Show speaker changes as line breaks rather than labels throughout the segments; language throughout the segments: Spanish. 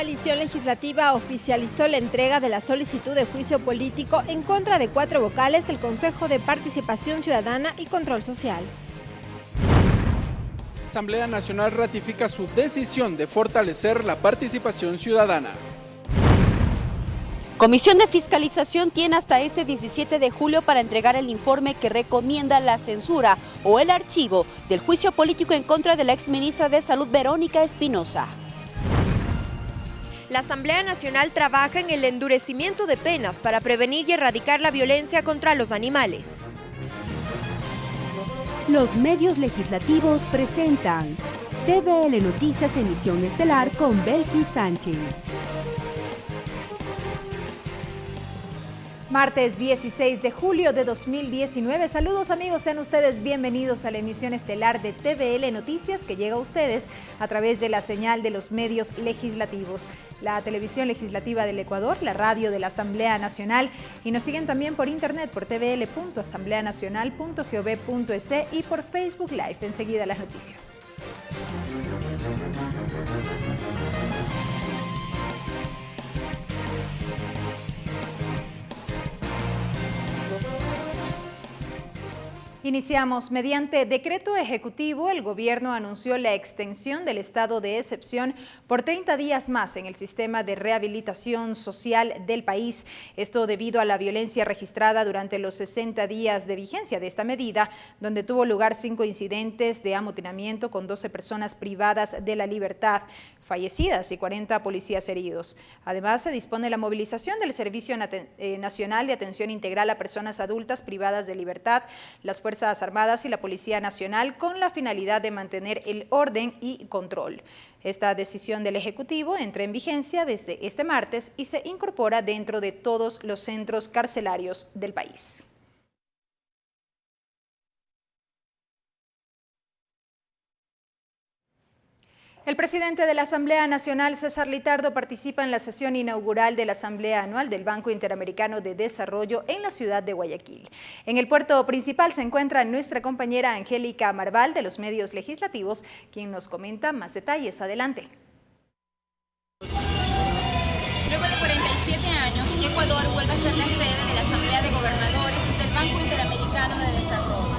coalición legislativa oficializó la entrega de la solicitud de juicio político en contra de 4 vocales del Consejo de Participación Ciudadana y Control Social.
La Asamblea Nacional ratifica su decisión de fortalecer la participación ciudadana.
Comisión de Fiscalización tiene hasta este 17 de julio para entregar el informe que recomienda la censura o el archivo del juicio político en contra de la exministra de Salud Verónica Espinosa.
La Asamblea Nacional trabaja en el endurecimiento de penas para prevenir y erradicar la violencia contra los animales.
Los medios legislativos presentan TVL Noticias Emisión Estelar con Belkis Sánchez.
Martes 16 de julio de 2019. Saludos amigos, sean ustedes bienvenidos a la emisión estelar de TVL Noticias que llega a ustedes a través de la señal de los medios legislativos, la televisión legislativa del Ecuador, la radio de la Asamblea Nacional y nos siguen también por internet por tvl.asambleanacional.gov.es y por Facebook Live. Enseguida las noticias. Iniciamos. Mediante decreto ejecutivo, el gobierno anunció la extensión del estado de excepción por 30 días más en el sistema de rehabilitación social del país. Esto debido a la violencia registrada durante los 60 días de vigencia de esta medida, donde tuvo lugar 5 incidentes de amotinamiento con 12 personas privadas de la libertad fallecidas y 40 policías heridos. Además, se dispone la movilización del Servicio Nacional de Atención Integral a Personas Adultas Privadas de Libertad, las Fuerzas Armadas y la Policía Nacional con la finalidad de mantener el orden y control. Esta decisión del Ejecutivo entra en vigencia desde este martes y se incorpora dentro de todos los centros carcelarios del país. El presidente de la Asamblea Nacional, César Litardo, participa en la sesión inaugural de la Asamblea Anual del Banco Interamericano de Desarrollo en la ciudad de Guayaquil. En el puerto principal se encuentra nuestra compañera Angélica Marval de los medios legislativos, quien nos comenta más detalles. Adelante.
Luego de 47 años, Ecuador vuelve a ser la sede de la Asamblea de Gobernadores del Banco Interamericano de Desarrollo.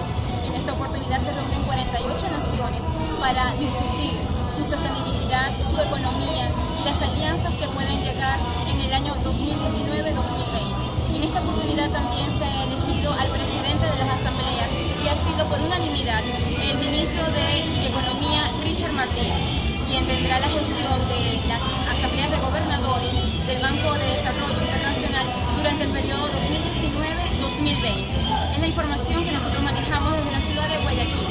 En esta oportunidad se reúnen 48 naciones para discutir su sostenibilidad, su economía y las alianzas que pueden llegar en el año 2019-2020. En esta oportunidad también se ha elegido al presidente de las asambleas y ha sido por unanimidad el ministro de Economía, Richard Martínez, quien tendrá la gestión de las asambleas de gobernadores del Banco de Desarrollo Internacional durante el periodo 2019-2020. Es la información que nosotros manejamos desde la ciudad de Guayaquil.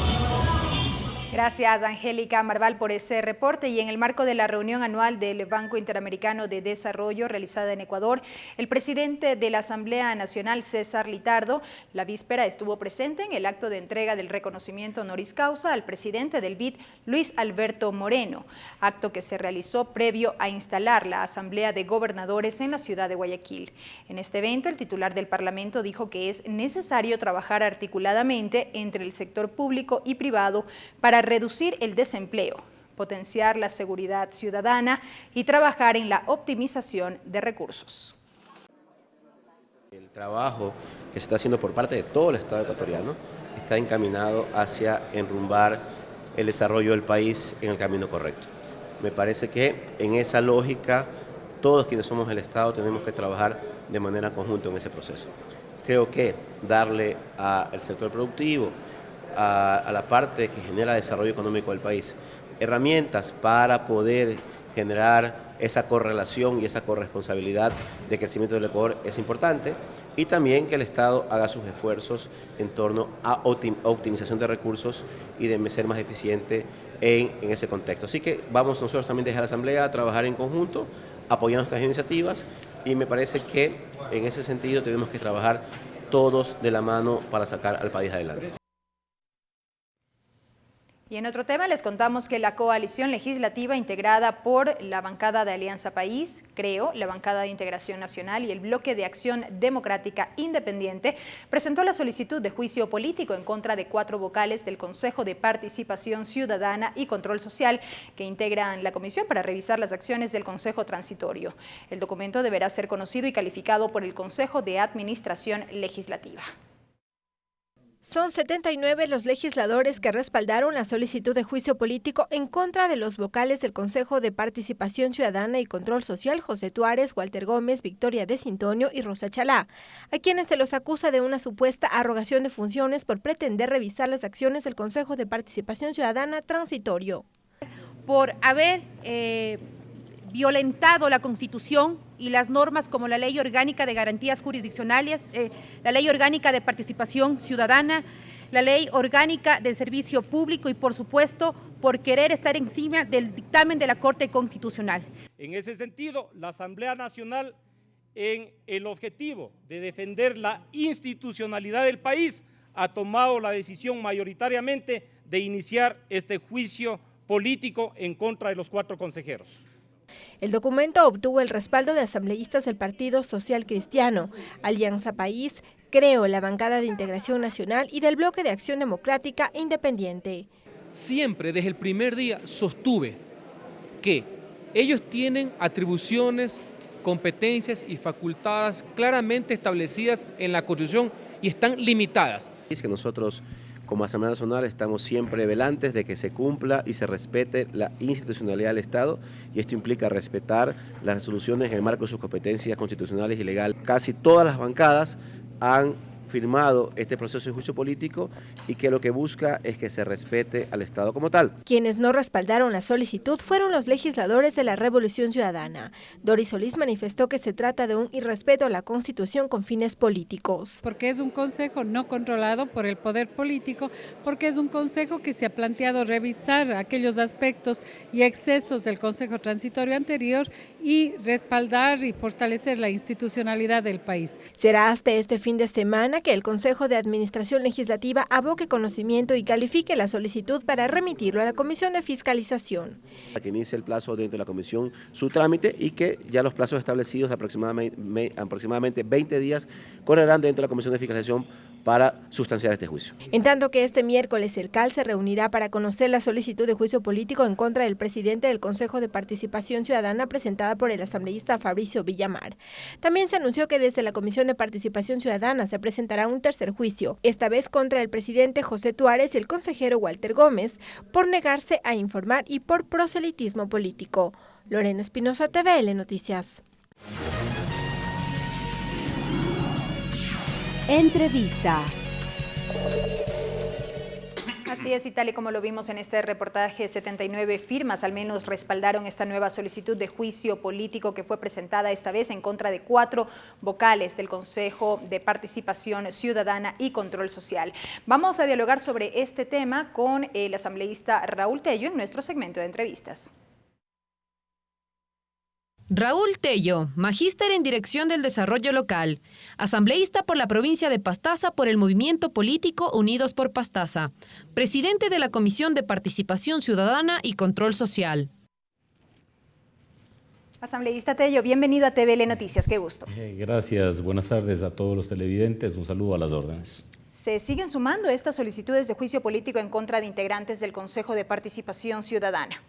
Gracias, Angélica Marval, por ese reporte. Y en el marco de la reunión anual del Banco Interamericano de Desarrollo realizada en Ecuador, el presidente de la Asamblea Nacional, César Litardo, la víspera estuvo presente en el acto de entrega del reconocimiento honoris causa al presidente del BID, Luis Alberto Moreno, acto que se realizó previo a instalar la Asamblea de Gobernadores en la ciudad de Guayaquil. En este evento, el titular del Parlamento dijo que es necesario trabajar articuladamente entre el sector público y privado para reducir el desempleo, potenciar la seguridad ciudadana y trabajar en la optimización de recursos.
El trabajo que se está haciendo por parte de todo el Estado ecuatoriano está encaminado hacia enrumbar el desarrollo del país en el camino correcto. Me parece que en esa lógica todos quienes somos el Estado tenemos que trabajar de manera conjunta en ese proceso. Creo que darle al sector productivo, a la parte que genera desarrollo económico del país, herramientas para poder generar esa correlación y esa corresponsabilidad de crecimiento del Ecuador es importante, y también que el Estado haga sus esfuerzos en torno a optimización de recursos y de ser más eficiente en ese contexto. Así que vamos nosotros también desde la Asamblea a trabajar en conjunto, apoyando estas iniciativas, y me parece que en ese sentido tenemos que trabajar todos de la mano para sacar al país adelante.
Y en otro tema les contamos que la coalición legislativa integrada por la bancada de Alianza País, Creo, la bancada de Integración Nacional y el Bloque de Acción Democrática Independiente presentó la solicitud de juicio político en contra de 4 vocales del Consejo de Participación Ciudadana y Control Social que integran la comisión para revisar las acciones del Consejo Transitorio. El documento deberá ser conocido y calificado por el Consejo de Administración Legislativa.
Son 79 los legisladores que respaldaron la solicitud de juicio político en contra de los vocales del Consejo de Participación Ciudadana y Control Social, José Tuárez, Walter Gómez, Victoria de Cintonio y Rosa Chalá, a quienes se los acusa de una supuesta arrogación de funciones por pretender revisar las acciones del Consejo de Participación Ciudadana transitorio.
Por haber violentado la Constitución y las normas como la Ley Orgánica de Garantías Jurisdiccionales, la Ley Orgánica de Participación Ciudadana, la Ley Orgánica del Servicio Público y, por supuesto, por querer estar encima del dictamen de la Corte Constitucional.
En ese sentido, la Asamblea Nacional, en el objetivo de defender la institucionalidad del país, ha tomado la decisión mayoritariamente de iniciar este juicio político en contra de los 4 consejeros.
El documento obtuvo el respaldo de asambleístas del Partido Social Cristiano, Alianza País, Creo, la bancada de Integración Nacional y del Bloque de Acción Democrática Independiente.
Siempre desde el primer día sostuve que ellos tienen atribuciones, competencias y facultades claramente establecidas en la Constitución y están limitadas.
Es que nosotros como Asamblea Nacional estamos siempre velantes de que se cumpla y se respete la institucionalidad del Estado, y esto implica respetar las resoluciones en el marco de sus competencias constitucionales y legales. Casi todas las bancadas han firmado este proceso de juicio político y que lo que busca es que se respete al Estado como tal.
Quienes no respaldaron la solicitud fueron los legisladores de la Revolución Ciudadana. Doris Solís manifestó que se trata de un irrespeto a la Constitución con fines políticos.
Porque es un consejo no controlado por el poder político, porque es un consejo que se ha planteado revisar aquellos aspectos y excesos del consejo transitorio anterior y respaldar y fortalecer la institucionalidad del país.
Será hasta este fin de semana que el Consejo de Administración Legislativa aboque conocimiento y califique la solicitud para remitirlo a la Comisión de Fiscalización.
Para que inicie el plazo dentro de la Comisión su trámite y que ya los plazos establecidos, aproximadamente 20 días, correrán dentro de la Comisión de Fiscalización para sustanciar este juicio.
En tanto que este miércoles el CAL se reunirá para conocer la solicitud de juicio político en contra del presidente del Consejo de Participación Ciudadana presentada por el asambleísta Fabricio Villamar. También se anunció que desde la Comisión de Participación Ciudadana se presentará un tercer juicio, esta vez contra el presidente José Tuárez y el consejero Walter Gómez, por negarse a informar y por proselitismo político. Lorena Espinosa, TVL Noticias.
Entrevista.
Así es, y tal y como lo vimos en este reportaje, 79 firmas al menos respaldaron esta nueva solicitud de juicio político que fue presentada esta vez en contra de 4 vocales del Consejo de Participación Ciudadana y Control Social. Vamos a dialogar sobre este tema con el asambleísta Raúl Tello en nuestro segmento de entrevistas.
Raúl Tello, magíster en Dirección del Desarrollo Local, asambleísta por la provincia de Pastaza por el movimiento político Unidos por Pastaza, presidente de la Comisión de Participación Ciudadana y Control Social.
Asambleísta Tello, bienvenido a TVL Noticias, qué gusto.
Gracias, buenas tardes a todos los televidentes, un saludo a las órdenes.
Se siguen sumando estas solicitudes de juicio político en contra de integrantes del Consejo de Participación Ciudadana.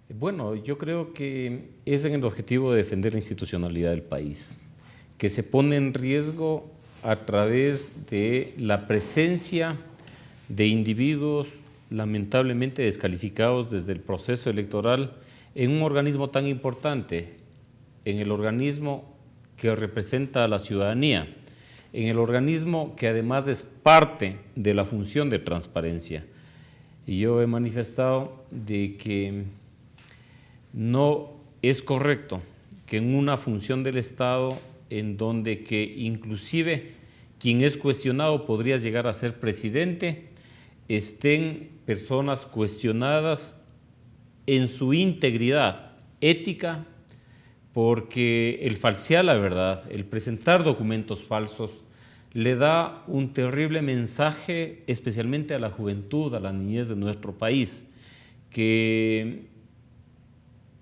Bueno, yo creo que es en el objetivo de defender la institucionalidad del país, que se pone en riesgo a través de la presencia de individuos lamentablemente descalificados desde el proceso electoral en un organismo tan importante, en el organismo que representa a la ciudadanía, en el organismo que además es parte de la función de transparencia. Y yo he manifestado de que no es correcto que en una función del Estado en donde que inclusive quien es cuestionado podría llegar a ser presidente, estén personas cuestionadas en su integridad ética, porque el falsear la verdad, el presentar documentos falsos, le da un terrible mensaje, especialmente a la juventud, a la niñez de nuestro país, que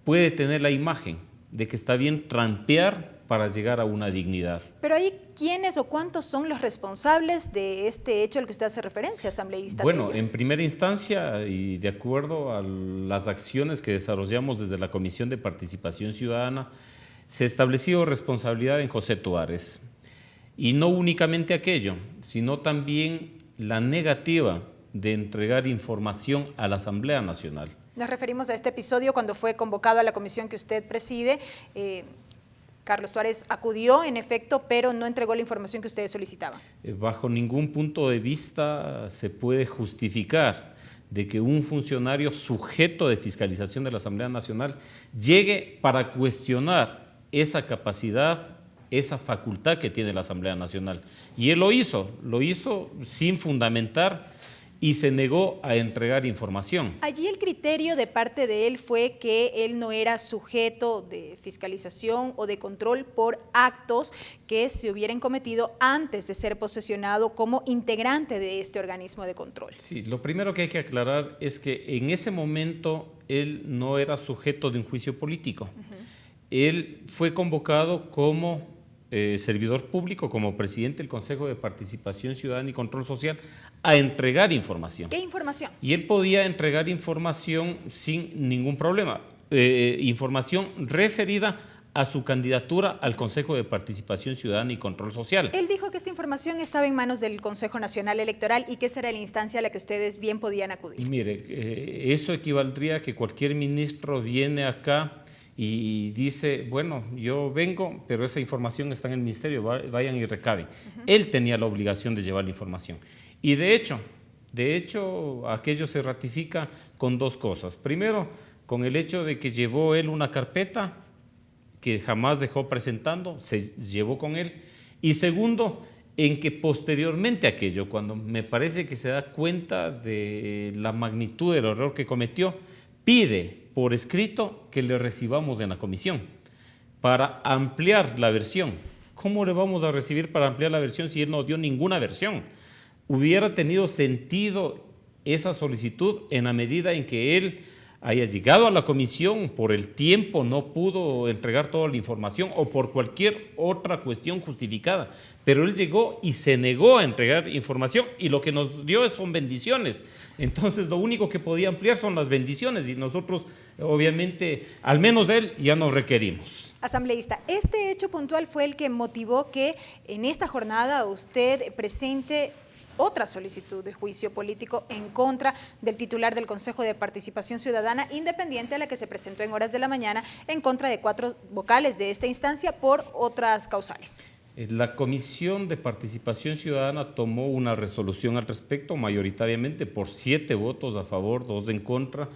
puede tener la imagen de que está bien trampear para llegar a una dignidad.
Pero ahí, ¿quiénes o cuántos son los responsables de este hecho al que usted hace referencia, asambleísta?
Bueno, en primera instancia, y de acuerdo a las acciones que desarrollamos desde la Comisión de Participación Ciudadana, se estableció responsabilidad en José Tuárez. Y no únicamente aquello, sino también la negativa de entregar información a la Asamblea Nacional.
Nos referimos a este episodio cuando fue convocado a la comisión que usted preside. Carlos Tuárez acudió, en efecto, pero no entregó la información que ustedes solicitaban.
Bajo ningún punto de vista se puede justificar de que un funcionario sujeto de fiscalización de la Asamblea Nacional llegue para cuestionar esa capacidad, esa facultad que tiene la Asamblea Nacional. Y él lo hizo sin fundamentar y se negó a entregar información.
Allí el criterio de parte de él fue que él no era sujeto de fiscalización o de control por actos que se hubieran cometido antes de ser posesionado como integrante de este organismo de control.
Sí, lo primero que hay que aclarar es que en ese momento él no era sujeto de un juicio político. Él fue convocado como servidor público, como presidente del Consejo de Participación Ciudadana y Control Social, a entregar información.
¿Qué información?
Y él podía entregar información sin ningún problema, información referida a su candidatura al Consejo de Participación Ciudadana y Control Social.
Él dijo que esta información estaba en manos del Consejo Nacional Electoral y que esa era la instancia a la que ustedes bien podían acudir.
Y mire, eso equivaldría a que cualquier ministro viene acá y dice, bueno, yo vengo, pero esa información está en el ministerio, vayan y recaben. Él tenía la obligación de llevar la información. Y de hecho, aquello se ratifica con dos cosas. Primero, con el hecho de que llevó él una carpeta que jamás dejó presentando, se llevó con él. Y segundo, en que posteriormente a aquello, cuando me parece que se da cuenta de la magnitud del error que cometió, pide por escrito que le recibamos en la comisión para ampliar la versión. ¿Cómo le vamos a recibir para ampliar la versión si él no dio ninguna versión? Hubiera tenido sentido esa solicitud en la medida en que él haya llegado a la comisión, por el tiempo no pudo entregar toda la información o por cualquier otra cuestión justificada, pero él llegó y se negó a entregar información y lo que nos dio son bendiciones. Entonces lo único que podía ampliar son las bendiciones y nosotros obviamente, al menos de él, ya nos requerimos.
Asambleísta, este hecho puntual fue el que motivó que en esta jornada usted presente otra solicitud de juicio político en contra del titular del Consejo de Participación Ciudadana, independiente a la que se presentó en horas de la mañana en contra de 4 vocales de esta instancia por otras causales.
La Comisión de Participación Ciudadana tomó una resolución al respecto, mayoritariamente por 7 votos a favor, 2 en contra,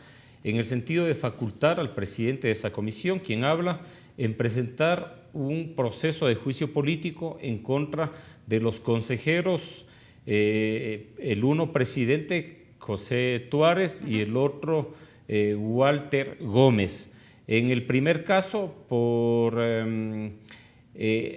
en el sentido de facultar al presidente de esa comisión, quien habla, en presentar un proceso de juicio político en contra de los consejeros, el uno presidente José Tuárez y el otro Walter Gómez. En el primer caso por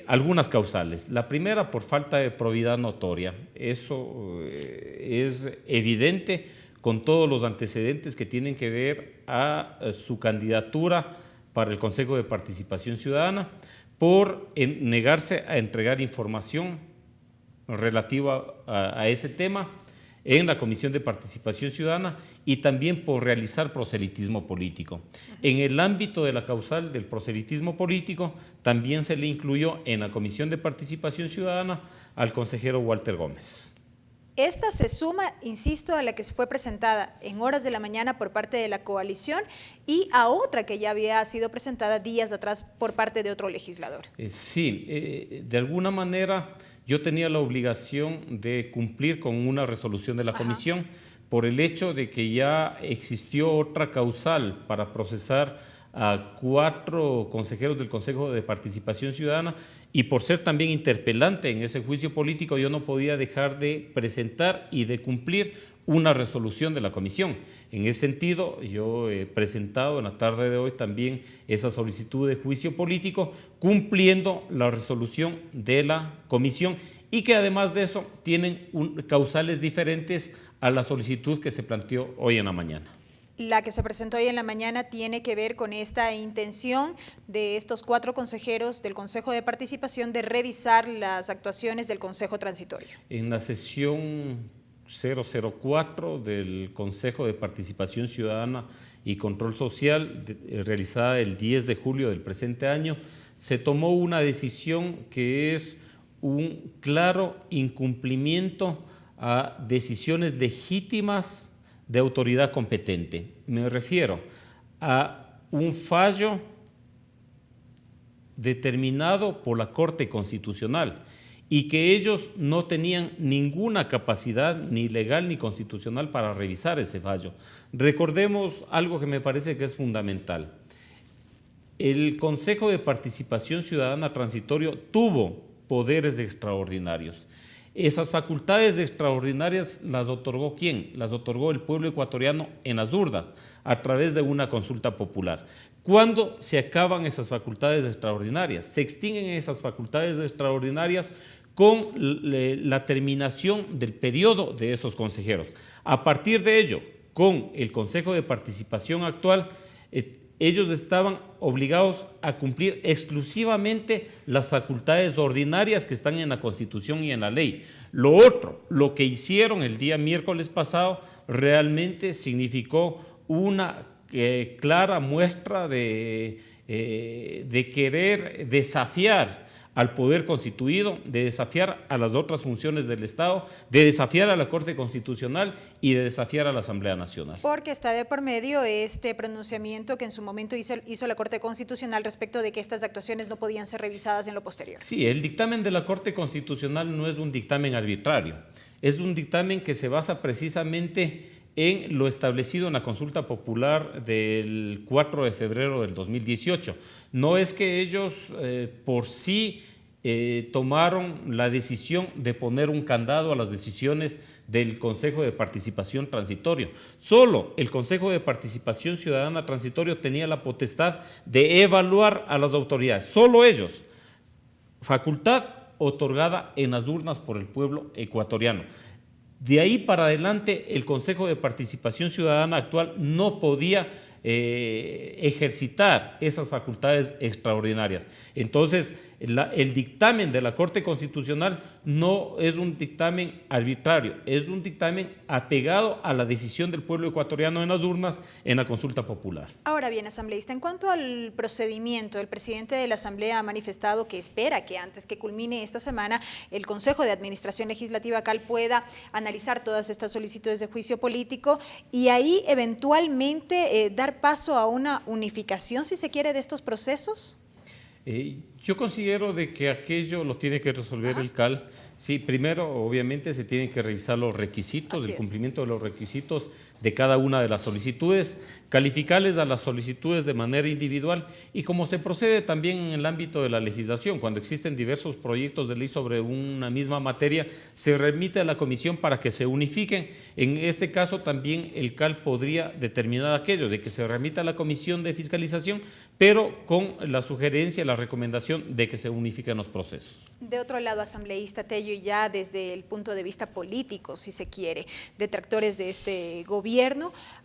algunas causales. La primera por falta de probidad notoria. Eso es evidente con todos los antecedentes que tienen que ver a su candidatura para el Consejo de Participación Ciudadana, por negarse a entregar información relativa a ese tema en la Comisión de Participación Ciudadana y también por realizar proselitismo político. En el ámbito de la causal del proselitismo político también se le incluyó en la Comisión de Participación Ciudadana al consejero Walter Gómez.
Esta se suma, insisto, a la que fue presentada en horas de la mañana por parte de la coalición y a otra que ya había sido presentada días atrás por parte de otro legislador.
Sí, de alguna manera yo tenía la obligación de cumplir con una resolución de la comisión por el hecho de que ya existió otra causal para procesar a 4 consejeros del Consejo de Participación Ciudadana y por ser también interpelante en ese juicio político yo no podía dejar de presentar y de cumplir una resolución de la comisión. En ese sentido, yo he presentado en la tarde de hoy también esa solicitud de juicio político cumpliendo la resolución de la comisión y que además de eso tienen causales diferentes a la solicitud que se planteó hoy en la mañana.
La que se presentó hoy en la mañana tiene que ver con esta intención de estos 4 consejeros del Consejo de Participación de revisar las actuaciones del Consejo Transitorio.
En la sesión 004 del Consejo de Participación Ciudadana y Control Social, realizada el 10 de julio del presente año, se tomó una decisión que es un claro incumplimiento a decisiones legítimas de autoridad competente. Me refiero a un fallo determinado por la Corte Constitucional y que ellos no tenían ninguna capacidad ni legal ni constitucional para revisar ese fallo. Recordemos algo que me parece que es fundamental. El Consejo de Participación Ciudadana Transitorio tuvo poderes extraordinarios. Esas facultades extraordinarias las otorgó ¿quién? Las otorgó el pueblo ecuatoriano en las urnas, a través de una consulta popular. ¿Cuándo se acaban esas facultades extraordinarias? Se extinguen esas facultades extraordinarias con la terminación del periodo de esos consejeros. A partir de ello, con el Consejo de Participación actual, ellos estaban obligados a cumplir exclusivamente las facultades ordinarias que están en la Constitución y en la ley. Lo otro, lo que hicieron el día miércoles pasado, realmente significó una clara muestra de querer desafiar al poder constituido, de desafiar a las otras funciones del Estado, de desafiar a la Corte Constitucional y de desafiar a la Asamblea Nacional.
Porque está de por medio este pronunciamiento que en su momento hizo la Corte Constitucional respecto de que estas actuaciones no podían ser revisadas en lo posterior.
Sí, el dictamen de la Corte Constitucional no es un dictamen arbitrario, es un dictamen que se basa precisamente en lo establecido en la consulta popular del 4 de febrero del 2018. No es que ellos por sí tomaron la decisión de poner un candado a las decisiones del Consejo de Participación Transitorio. Solo el Consejo de Participación Ciudadana Transitorio tenía la potestad de evaluar a las autoridades, solo ellos, facultad otorgada en las urnas por el pueblo ecuatoriano. De ahí para adelante, el Consejo de Participación Ciudadana actual no podía ejercitar esas facultades extraordinarias. Entonces, el dictamen de la Corte Constitucional no es un dictamen arbitrario, es un dictamen apegado a la decisión del pueblo ecuatoriano en las urnas en la consulta popular.
Ahora bien, asambleísta, en cuanto al procedimiento, el presidente de la Asamblea ha manifestado que espera que antes que culmine esta semana, el Consejo de Administración Legislativa CAL pueda analizar todas estas solicitudes de juicio político y ahí eventualmente dar paso a una unificación, si se quiere, de estos procesos.
Yo considero de que aquello lo tiene que resolver el CAL. Sí, primero, obviamente, se tienen que revisar los requisitos, el cumplimiento de los requisitos de cada una de las solicitudes, calificarles a las solicitudes de manera individual y como se procede también en el ámbito de la legislación, cuando existen diversos proyectos de ley sobre una misma materia, se remite a la comisión para que se unifiquen. En este caso también el CAL podría determinar aquello de que se remita a la comisión de fiscalización, pero con la sugerencia, la recomendación de que se unifiquen los procesos.
De otro lado, asambleísta Tello, y ya desde el punto de vista político, si se quiere, detractores de este gobierno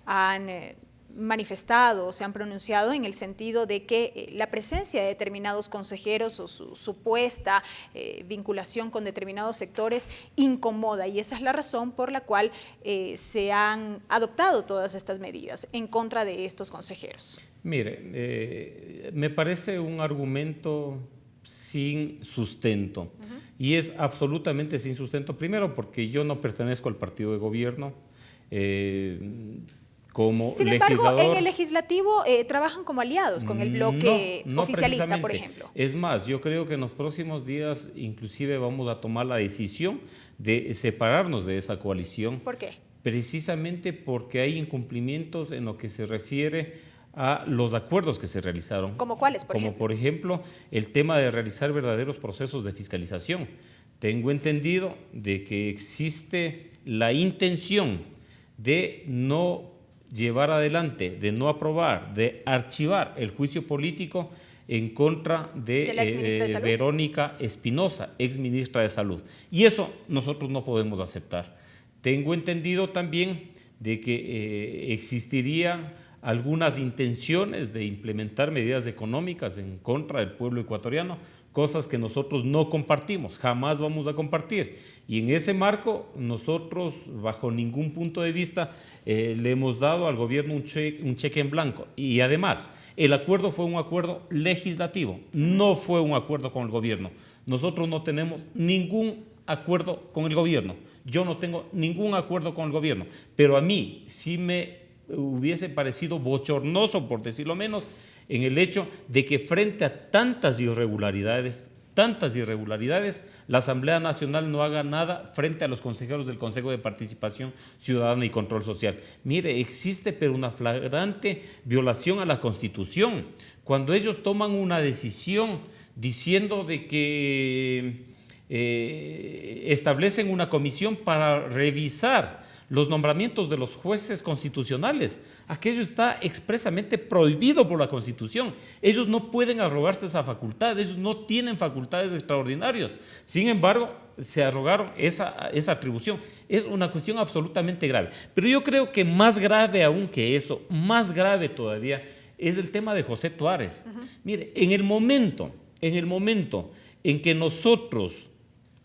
han manifestado, se han pronunciado en el sentido de que la presencia de determinados consejeros o su supuesta vinculación con determinados sectores incomoda, y esa es la razón por la cual se han adoptado todas estas medidas en contra de estos consejeros.
Mire, me parece un argumento sin sustento, y es absolutamente sin sustento, primero porque yo no pertenezco al partido de gobierno, como
sin embargo, en el legislativo trabajan como aliados con el bloque oficialista, por ejemplo.
Es más, yo creo que en los próximos días inclusive vamos a tomar la decisión de separarnos de esa coalición.
¿Por qué?
Precisamente porque hay incumplimientos en lo que se refiere a los acuerdos que se realizaron.
¿Como cuáles, por ejemplo?
Como por ejemplo el tema de realizar verdaderos procesos de fiscalización. Tengo entendido de que existe la intención de no llevar adelante, de no aprobar, de archivar el juicio político en contra de Verónica Espinosa, exministra de Salud. Y eso nosotros no podemos aceptar. Tengo entendido también de que existirían algunas intenciones de implementar medidas económicas en contra del pueblo ecuatoriano, cosas que nosotros no compartimos, jamás vamos a compartir. Y en ese marco, nosotros, bajo ningún punto de vista, le hemos dado al gobierno un cheque en blanco. Y además, el acuerdo fue un acuerdo legislativo, no fue un acuerdo con el gobierno. Nosotros no tenemos ningún acuerdo con el gobierno. Yo no tengo ningún acuerdo con el gobierno, pero a mí sí me hubiese parecido bochornoso, por decirlo menos, en el hecho de que frente a tantas irregularidades, la Asamblea Nacional no haga nada frente a los consejeros del Consejo de Participación Ciudadana y Control Social. Mire, existe pero una flagrante violación a la Constitución. Cuando ellos toman una decisión diciendo de que establecen una comisión para revisar los nombramientos de los jueces constitucionales, aquello está expresamente prohibido por la Constitución. Ellos no pueden arrogarse esa facultad, ellos no tienen facultades extraordinarias. Sin embargo, se arrogaron esa atribución. Es una cuestión absolutamente grave. Pero yo creo que más grave aún que eso, más grave todavía, es el tema de José Tuárez. Mire, en el momento en que nosotros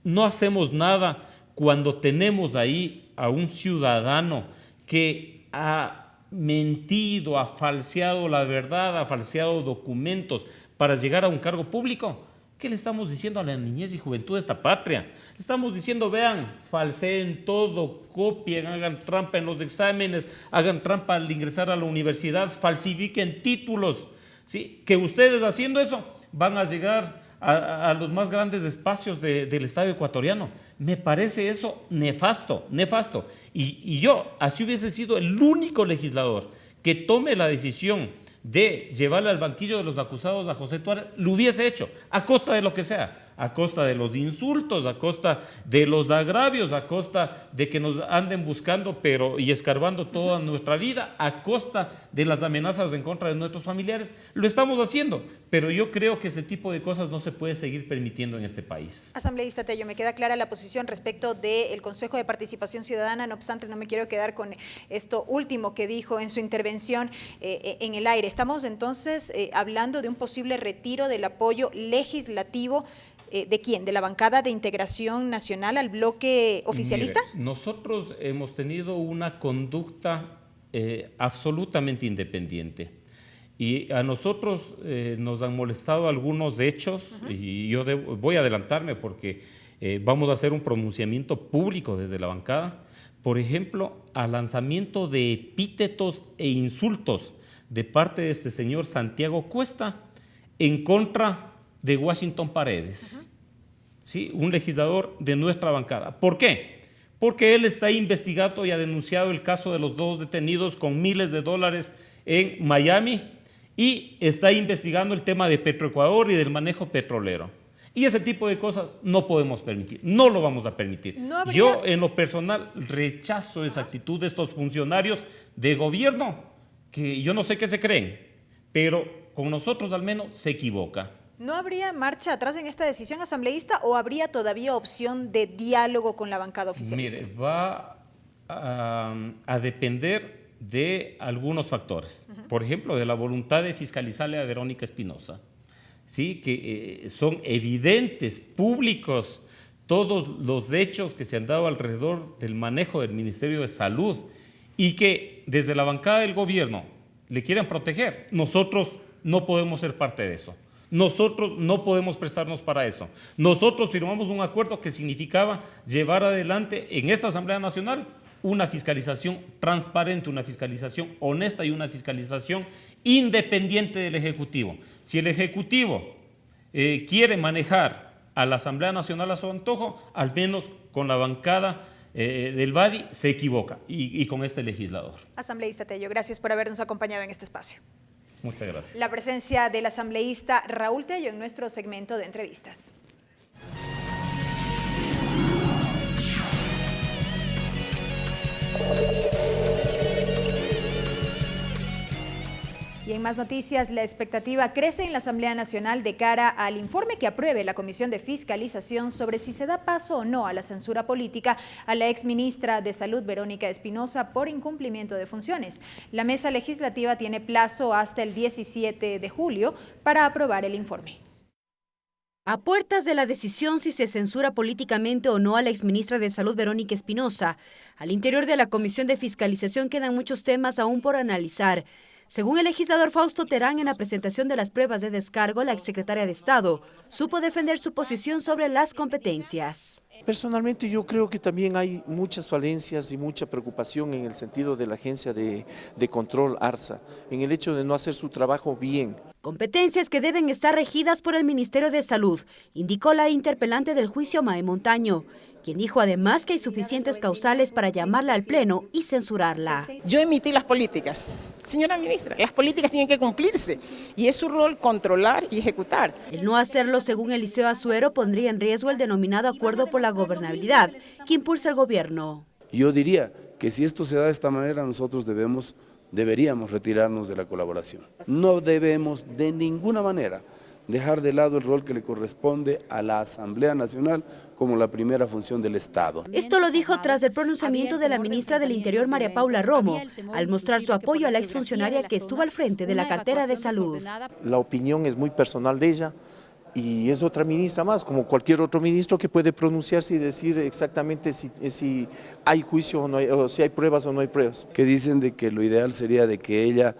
no hacemos nada cuando tenemos ahí a un ciudadano que ha mentido, ha falseado la verdad, ha falseado documentos para llegar a un cargo público, ¿qué le estamos diciendo a la niñez y juventud de esta patria? Le estamos diciendo, vean, falseen todo, copien, hagan trampa en los exámenes, hagan trampa al ingresar a la universidad, falsifiquen títulos, ¿sí? Que ustedes haciendo eso van a llegar a los más grandes espacios del Estado ecuatoriano. Me parece eso nefasto. Y yo, así hubiese sido el único legislador que tome la decisión de llevarle al banquillo de los acusados a José Tuárez, lo hubiese hecho, a costa de lo que sea, a costa de los insultos, a costa de los agravios, a costa de que nos anden buscando y escarbando toda nuestra vida, a costa de las amenazas en contra de nuestros familiares. Lo estamos haciendo, pero yo creo que este tipo de cosas no se puede seguir permitiendo en este país.
Asambleísta Tello, me queda clara la posición respecto del Consejo de Participación Ciudadana, no obstante no me quiero quedar con esto último que dijo en su intervención en el aire. Estamos entonces hablando de un posible retiro del apoyo legislativo. ¿De quién? ¿De la bancada de Integración Nacional al bloque oficialista?
Mire, nosotros hemos tenido una conducta absolutamente independiente y a nosotros nos han molestado algunos hechos y yo voy a adelantarme porque vamos a hacer un pronunciamiento público desde la bancada, por ejemplo, al lanzamiento de epítetos e insultos de parte de este señor Santiago Cuesta en contra de Washington Paredes, ¿sí? Un legislador de nuestra bancada. ¿Por qué? Porque él está investigado y ha denunciado el caso de los 2 detenidos con miles de dólares en Miami y está investigando el tema de Petroecuador y del manejo petrolero. Y ese tipo de cosas no podemos permitir, no lo vamos a permitir. Yo, en lo personal, rechazo esa actitud de estos funcionarios de gobierno que yo no sé qué se creen, pero con nosotros al menos se equivoca.
¿No habría marcha atrás en esta decisión, asambleísta, o habría todavía opción de diálogo con la bancada oficialista?
Mire, va a depender de algunos factores. Por ejemplo, de la voluntad de fiscalizarle a Verónica Espinosa, ¿sí? Que son evidentes, públicos, todos los hechos que se han dado alrededor del manejo del Ministerio de Salud y que desde la bancada del gobierno le quieren proteger. Nosotros no podemos ser parte de eso. Nosotros no podemos prestarnos para eso. Nosotros firmamos un acuerdo que significaba llevar adelante en esta Asamblea Nacional una fiscalización transparente, una fiscalización honesta y una fiscalización independiente del Ejecutivo. Si el Ejecutivo quiere manejar a la Asamblea Nacional a su antojo, al menos con la bancada del BADI se equivoca y con este legislador.
Asambleísta Tello, gracias por habernos acompañado en este espacio.
Muchas gracias.
La presencia del asambleísta Raúl Tello en nuestro segmento de entrevistas. Y en más noticias, la expectativa crece en la Asamblea Nacional de cara al informe que apruebe la Comisión de Fiscalización sobre si se da paso o no a la censura política a la exministra de Salud, Verónica Espinosa, por incumplimiento de funciones. La mesa legislativa tiene plazo hasta el 17 de julio para aprobar el informe.
A puertas de la decisión si se censura políticamente o no a la exministra de Salud, Verónica Espinosa, al interior de la Comisión de Fiscalización quedan muchos temas aún por analizar. Según el legislador Fausto Terán, en la presentación de las pruebas de descargo, la exsecretaria de Estado supo defender su posición sobre las competencias.
Personalmente yo creo que también hay muchas falencias y mucha preocupación en el sentido de la agencia de control ARSA, en el hecho de no hacer su trabajo bien.
Competencias que deben estar regidas por el Ministerio de Salud, indicó la interpelante del juicio Mae Montaño, quien dijo además que hay suficientes causales para llamarla al Pleno y censurarla.
Yo emití las políticas. Señora ministra, las políticas tienen que cumplirse y es su rol controlar y ejecutar.
El no hacerlo, según Eliseo Azuero, pondría en riesgo el denominado Acuerdo por la Gobernabilidad que impulsa el gobierno.
Yo diría que si esto se da de esta manera, nosotros deberíamos retirarnos de la colaboración. No debemos de ninguna manera dejar de lado el rol que le corresponde a la Asamblea Nacional como la primera función del Estado.
Esto lo dijo tras el pronunciamiento de la ministra del Interior, María Paula Romo, al mostrar su apoyo a la exfuncionaria que estuvo al frente de la cartera de Salud.
La opinión es muy personal de ella y es otra ministra más, como cualquier otro ministro que puede pronunciarse y decir exactamente si hay juicio o no hay, o si hay pruebas o no hay pruebas.
Que dicen de que lo ideal sería de que ella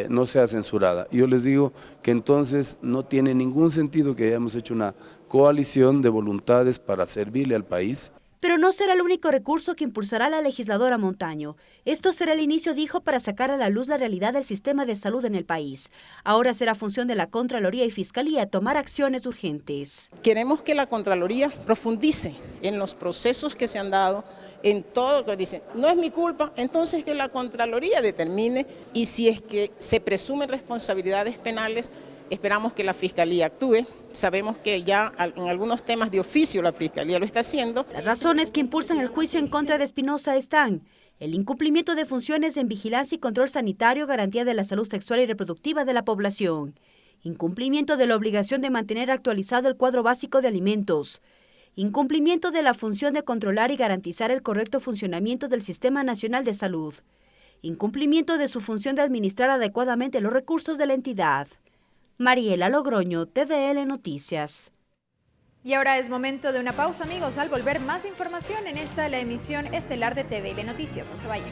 no sea censurada. Yo les digo que entonces no tiene ningún sentido que hayamos hecho una coalición de voluntades para servirle al país.
Pero no será el único recurso que impulsará la legisladora Montaño. Esto será el inicio, dijo, para sacar a la luz la realidad del sistema de salud en el país. Ahora será función de la Contraloría y Fiscalía tomar acciones urgentes.
Queremos que la Contraloría profundice en los procesos que se han dado, en todo lo que dicen. No es mi culpa, entonces que la Contraloría determine y si es que se presumen responsabilidades penales, esperamos que la Fiscalía actúe. Sabemos que ya en algunos temas de oficio la Fiscalía lo está haciendo.
Las razones que impulsan el juicio en contra de Espinosa están: el incumplimiento de funciones en vigilancia y control sanitario, garantía de la salud sexual y reproductiva de la población, incumplimiento de la obligación de mantener actualizado el cuadro básico de alimentos, incumplimiento de la función de controlar y garantizar el correcto funcionamiento del Sistema Nacional de Salud, incumplimiento de su función de administrar adecuadamente los recursos de la entidad. Mariela Logroño, TVL Noticias.
Y ahora es momento de una pausa, amigos. Al volver, más información en la emisión estelar de TVL Noticias. No se vayan.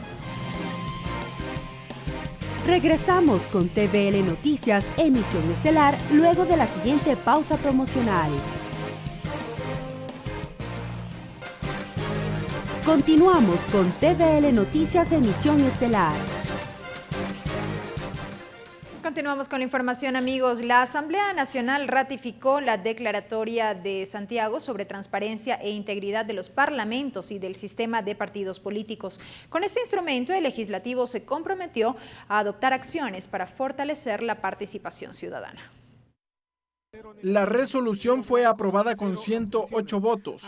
Regresamos con TVL Noticias, emisión estelar, luego de la siguiente pausa promocional. Continuamos con TVL Noticias, emisión estelar.
Continuamos con la información, amigos. La Asamblea Nacional ratificó la declaratoria de Santiago sobre transparencia e integridad de los parlamentos y del sistema de partidos políticos. Con este instrumento, el legislativo se comprometió a adoptar acciones para fortalecer la participación ciudadana.
La resolución fue aprobada con 108 votos.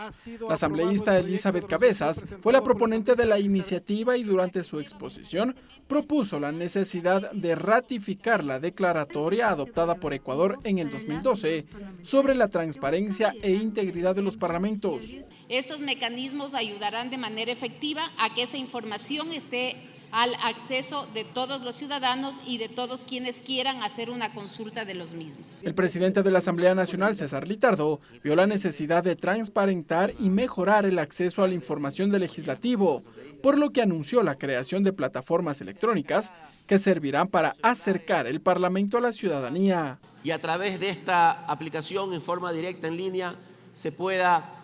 La asambleísta Elizabeth Cabezas fue la proponente de la iniciativa y durante su exposición propuso la necesidad de ratificar la declaratoria adoptada por Ecuador en el 2012 sobre la transparencia e integridad de los parlamentos.
Estos mecanismos ayudarán de manera efectiva a que esa información esté al acceso de todos los ciudadanos y de todos quienes quieran hacer una consulta de los mismos.
El presidente de la Asamblea Nacional, César Litardo, vio la necesidad de transparentar y mejorar el acceso a la información del legislativo, por lo que anunció la creación de plataformas electrónicas que servirán para acercar el Parlamento a la ciudadanía.
Y a través de esta aplicación en forma directa en línea se pueda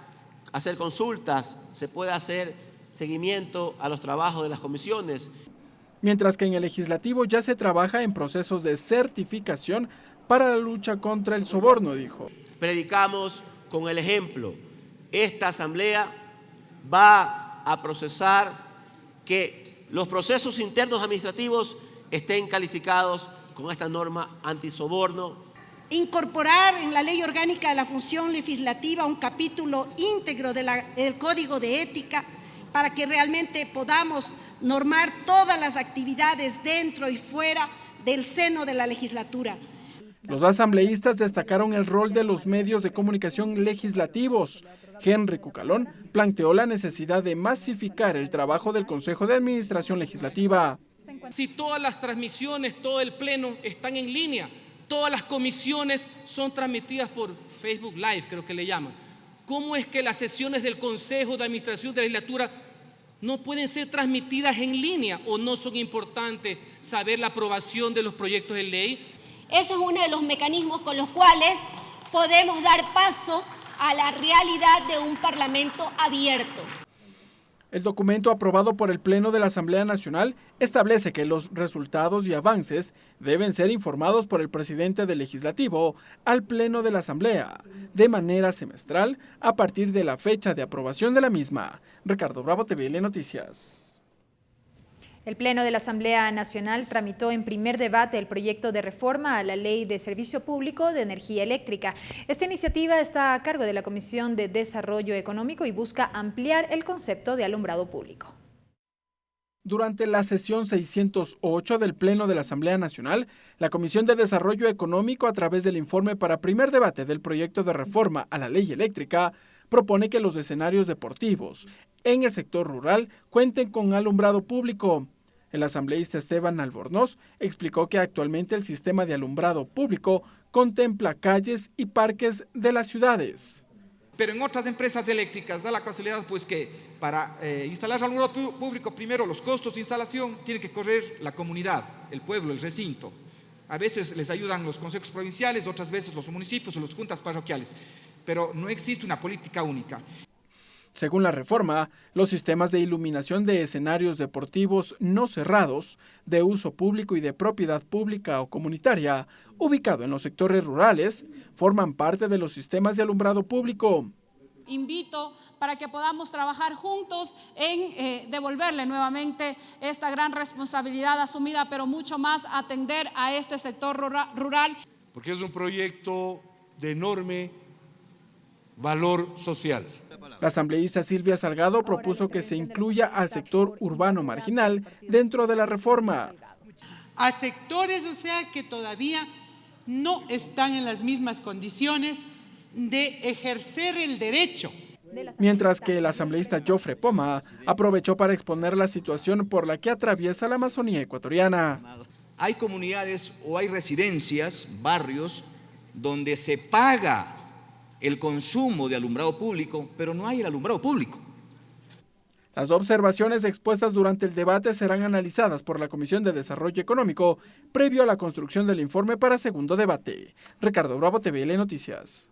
hacer consultas, se pueda hacer seguimiento a los trabajos de las comisiones.
Mientras que en el legislativo ya se trabaja en procesos de certificación para la lucha contra el soborno, dijo.
Predicamos con el ejemplo. Esta asamblea va a procesar que los procesos internos administrativos estén calificados con esta norma antisoborno.
Incorporar en la Ley Orgánica de la Función Legislativa un capítulo íntegro del Código de Ética para que realmente podamos normar todas las actividades dentro y fuera del seno de la legislatura.
Los asambleístas destacaron el rol de los medios de comunicación legislativos. Henry Cucalón planteó la necesidad de masificar el trabajo del Consejo de Administración Legislativa.
Si todas las transmisiones, todo el pleno están en línea, todas las comisiones son transmitidas por Facebook Live, creo que le llaman, ¿cómo es que las sesiones del Consejo de Administración de la Legislatura no pueden ser transmitidas en línea o no son importantes saber la aprobación de los proyectos de ley?
Eso es uno de los mecanismos con los cuales podemos dar paso a la realidad de un Parlamento abierto.
El documento aprobado por el Pleno de la Asamblea Nacional establece que los resultados y avances deben ser informados por el presidente del Legislativo al Pleno de la Asamblea de manera semestral a partir de la fecha de aprobación de la misma. Ricardo Bravo, TVL Noticias.
El Pleno de la Asamblea Nacional tramitó en primer debate el proyecto de reforma a la Ley de Servicio Público de Energía Eléctrica. Esta iniciativa está a cargo de la Comisión de Desarrollo Económico y busca ampliar el concepto de alumbrado público.
Durante la sesión 608 del Pleno de la Asamblea Nacional, la Comisión de Desarrollo Económico, a través del informe para primer debate del proyecto de reforma a la Ley Eléctrica, propone que los escenarios deportivos en el sector rural cuenten con alumbrado público. El asambleísta Esteban Albornoz explicó que actualmente el sistema de alumbrado público contempla calles y parques de las ciudades.
Pero en otras empresas eléctricas da la casualidad pues que para instalar alumbrado público, primero los costos de instalación tienen que correr la comunidad, el pueblo, el recinto. A veces les ayudan los consejos provinciales, otras veces los municipios o las juntas parroquiales, pero no existe una política única.
Según la reforma, los sistemas de iluminación de escenarios deportivos no cerrados, de uso público y de propiedad pública o comunitaria, ubicado en los sectores rurales, forman parte de los sistemas de alumbrado público.
Invito para que podamos trabajar juntos en devolverle nuevamente esta gran responsabilidad asumida, pero mucho más atender a este sector rural.
Porque es un proyecto de enorme valor social.
La asambleísta Silvia Salgado propuso que se incluya al sector urbano marginal dentro de la reforma.
A sectores, o sea, que todavía no están en las mismas condiciones de ejercer el derecho.
Mientras que el asambleísta Jofre Poma aprovechó para exponer la situación por la que atraviesa la Amazonía ecuatoriana.
Hay comunidades o hay residencias, barrios, donde se paga el consumo de alumbrado público, pero no hay el alumbrado público.
Las observaciones expuestas durante el debate serán analizadas por la Comisión de Desarrollo Económico previo a la construcción del informe para segundo debate. Ricardo Bravo, TVL Noticias.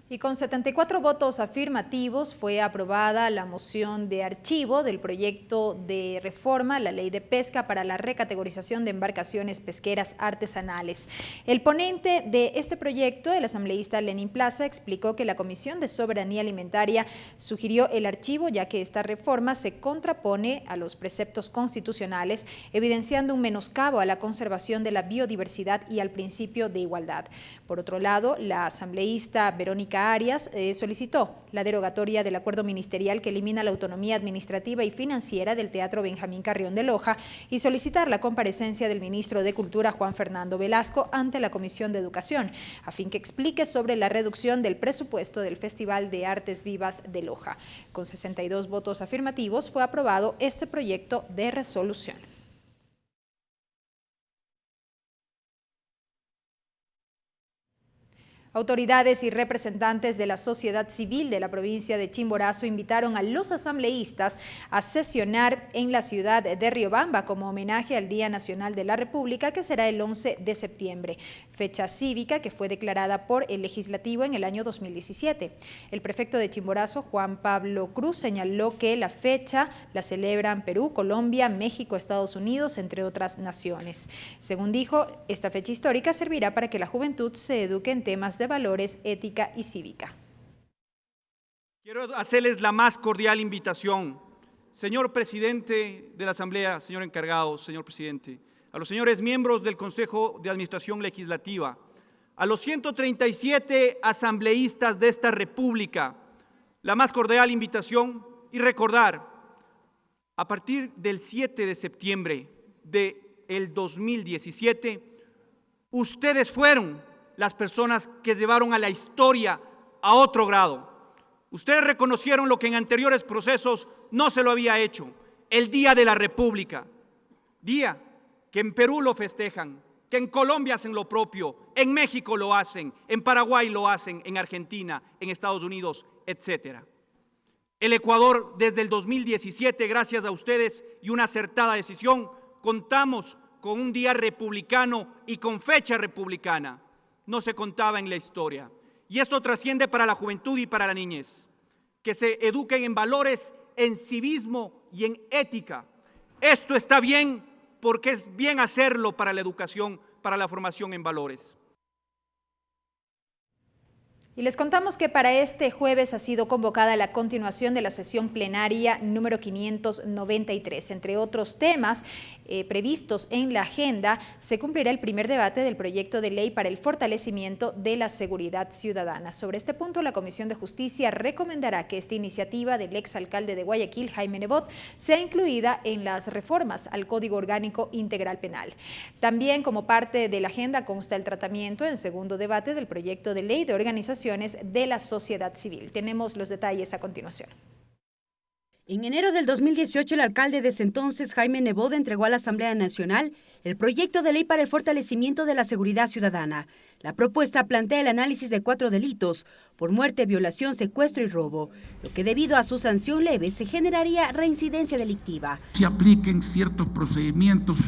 Y con 74 votos afirmativos fue aprobada la moción de archivo del proyecto de reforma a la Ley de Pesca para la recategorización de embarcaciones pesqueras artesanales. El ponente de este proyecto, el asambleísta Lenín Plaza, explicó que la Comisión de Soberanía Alimentaria sugirió el archivo ya que esta reforma se contrapone a los preceptos constitucionales, evidenciando un menoscabo a la conservación de la biodiversidad y al principio de igualdad. Por otro lado, la asambleísta Verónica Arias solicitó la derogatoria del acuerdo ministerial que elimina la autonomía administrativa y financiera del Teatro Benjamín Carrión de Loja y solicitar la comparecencia del ministro de Cultura Juan Fernando Velasco ante la Comisión de Educación, a fin que explique sobre la reducción del presupuesto del Festival de Artes Vivas de Loja. Con 62 votos afirmativos fue aprobado este proyecto de resolución. Autoridades y representantes de la sociedad civil de la provincia de Chimborazo invitaron a los asambleístas a sesionar en la ciudad de Riobamba como homenaje al Día Nacional de la República, que será el 11 de septiembre, fecha cívica que fue declarada por el Legislativo en el año 2017. El prefecto de Chimborazo, Juan Pablo Cruz, señaló que la fecha la celebran Perú, Colombia, México, Estados Unidos, entre otras naciones. Según dijo, esta fecha histórica servirá para que la juventud se eduque en temas de valores, ética y cívica.
Quiero hacerles la más cordial invitación, señor presidente de la Asamblea, señor encargado, señor presidente, a los señores miembros del Consejo de Administración Legislativa, a los 137 asambleístas de esta República, la más cordial invitación y recordar, a partir del 7 de septiembre de el 2017, ustedes fueron las personas que llevaron a la historia a otro grado. Ustedes reconocieron lo que en anteriores procesos no se lo había hecho, el Día de la República, día que en Perú lo festejan, que en Colombia hacen lo propio, en México lo hacen, en Paraguay lo hacen, en Argentina, en Estados Unidos, etcétera. El Ecuador, desde el 2017, gracias a ustedes y una acertada decisión, contamos con un día republicano y con fecha republicana. No se contaba en la historia. Y esto trasciende para la juventud y para la niñez. Que se eduquen en valores, en civismo y en ética. Esto está bien porque es bien hacerlo para la educación, para la formación en valores.
Y les contamos que para este jueves ha sido convocada la continuación de la sesión plenaria número 593. Entre otros temas previstos en la agenda, se cumplirá el primer debate del proyecto de ley para el fortalecimiento de la seguridad ciudadana. Sobre este punto, la Comisión de Justicia recomendará que esta iniciativa del exalcalde de Guayaquil, Jaime Nebot, sea incluida en las reformas al Código Orgánico Integral Penal. También, como parte de la agenda, consta el tratamiento en segundo debate del proyecto de ley de organizaciones de la sociedad civil. Tenemos los detalles a continuación.
En enero del 2018, el alcalde de ese entonces, Jaime Nebot, entregó a la Asamblea Nacional el proyecto de ley para el fortalecimiento de la seguridad ciudadana. La propuesta plantea el análisis de 4 delitos por muerte, violación, secuestro y robo, lo que debido a su sanción leve se generaría reincidencia delictiva.
Se apliquen ciertos procedimientos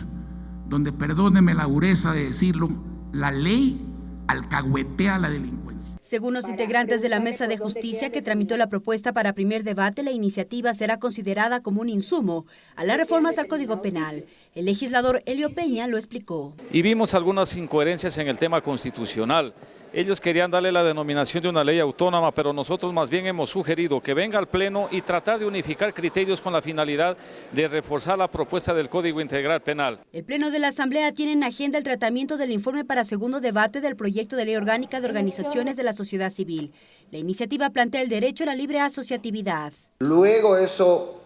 donde, perdóneme la dureza de decirlo, la ley alcahuetea la delincuencia.
Según los integrantes de la Mesa de Justicia que tramitó la propuesta para primer debate, la iniciativa será considerada como un insumo a las reformas al Código Penal. El legislador Elio Peña lo explicó.
Y vimos algunas incoherencias en el tema constitucional. Ellos querían darle la denominación de una ley autónoma, pero nosotros más bien hemos sugerido que venga al Pleno y tratar de unificar criterios con la finalidad de reforzar la propuesta del Código Integral Penal.
El Pleno de la Asamblea tiene en agenda el tratamiento del informe para segundo debate del proyecto de ley orgánica de organizaciones de la sociedad civil. La iniciativa plantea el derecho a la libre asociatividad.
Luego eso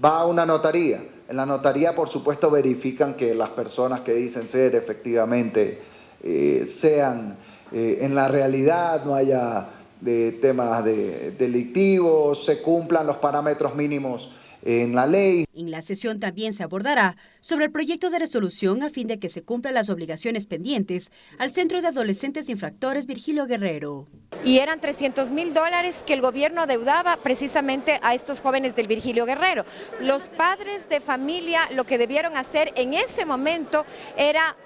va a una notaría. En la notaría, por supuesto, verifican que las personas que dicen ser efectivamente sean en la realidad, no haya temas delictivos, se cumplan los parámetros mínimos en la ley.
En la sesión también se abordará sobre el proyecto de resolución a fin de que se cumplan las obligaciones pendientes al Centro de Adolescentes Infractores Virgilio Guerrero.
Y eran $300.000 que el gobierno adeudaba precisamente a estos jóvenes del Virgilio Guerrero. Los padres de familia lo que debieron hacer en ese momento era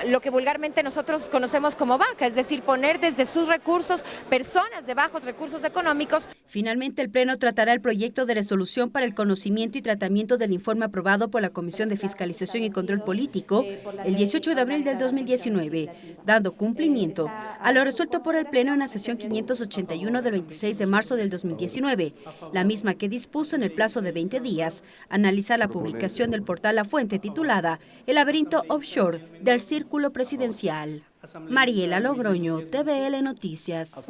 lo que vulgarmente nosotros conocemos como vaca, es decir, poner desde sus recursos personas de bajos recursos económicos.
Finalmente, el Pleno tratará el proyecto de resolución para el conocimiento y tratamiento del informe aprobado por la Comisión de Fiscalización y Control Político el 18 de abril del 2019, dando cumplimiento a lo resuelto por el Pleno en la sesión 581 del 26 de marzo del 2019, la misma que dispuso en el plazo de 20 días analizar la publicación del portal La Fuente titulada El laberinto offshore del Círculo Presidencial. Mariela Logroño, TVL Noticias.